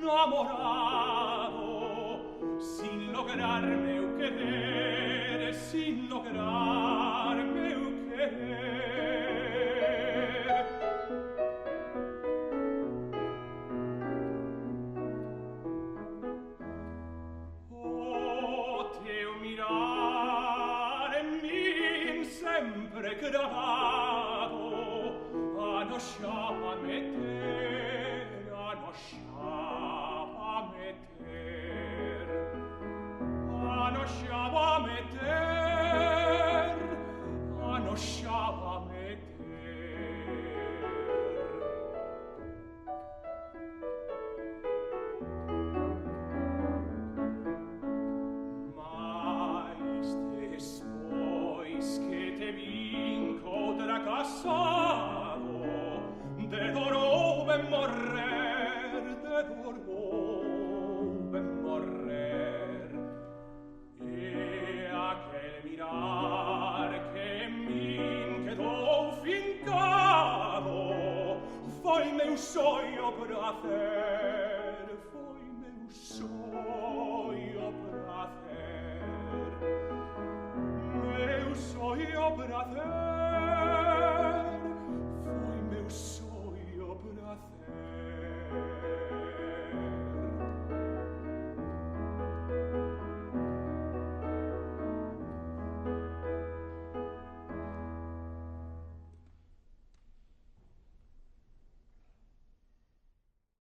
namorado, sin lograr meu querer, sin lograr meu querer. O teu mirar en min sempre gravato, anosciava me ter, anosciava me ter, anosciava me ter, anosciava me ter. Mais despois que te vinco outra casado, de dorou ben morrer, de dorou ben morrer. E aquel mirar que en min quedou fincado foi meu sonho prazer.